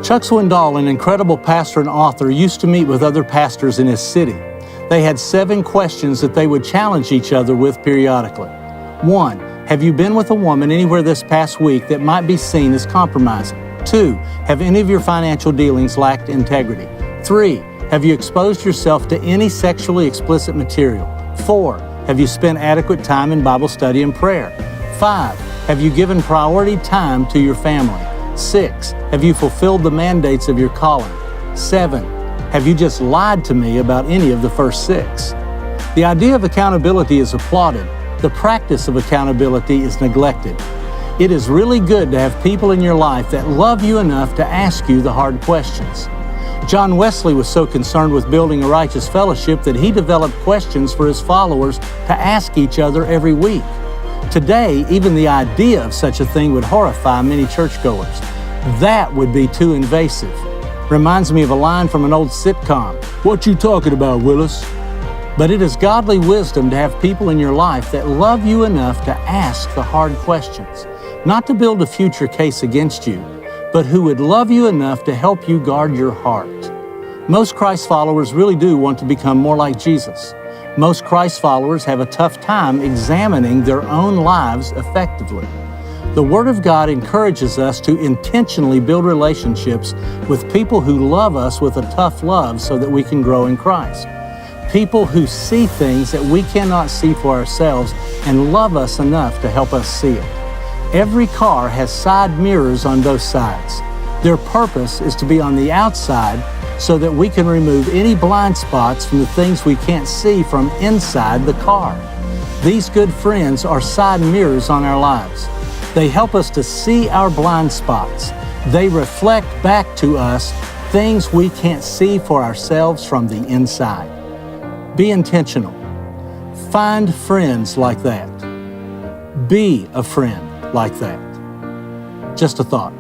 Chuck Swindoll, an incredible pastor and author, used to meet with other pastors in his city. They had 7 questions that they would challenge each other with periodically. 1, have you been with a woman anywhere this past week that might be seen as compromising? 2, have any of your financial dealings lacked integrity? 3, have you exposed yourself to any sexually explicit material? 4, have you spent adequate time in Bible study and prayer? 5, have you given priority time to your family? 6, have you fulfilled the mandates of your calling? 7, have you just lied to me about any of the first 6? The idea of accountability is applauded. The practice of accountability is neglected. It is really good to have people in your life that love you enough to ask you the hard questions. John Wesley was so concerned with building a righteous fellowship that he developed questions for his followers to ask each other every week. Today, even the idea of such a thing would horrify many churchgoers. That would be too invasive. Reminds me of a line from an old sitcom. What you talking about, Willis? But it is godly wisdom to have people in your life that love you enough to ask the hard questions, not to build a future case against you, but who would love you enough to help you guard your heart. Most Christ followers really do want to become more like Jesus. Most Christ followers have a tough time examining their own lives effectively. The Word of God encourages us to intentionally build relationships with people who love us with a tough love so that we can grow in Christ. People who see things that we cannot see for ourselves and love us enough to help us see it. Every car has side mirrors on both sides. Their purpose is to be on the outside so that we can remove any blind spots from the things we can't see from inside the car. These good friends are side mirrors on our lives. They help us to see our blind spots. They reflect back to us things we can't see for ourselves from the inside. Be intentional. Find friends like that. Be a friend like that. Just a thought.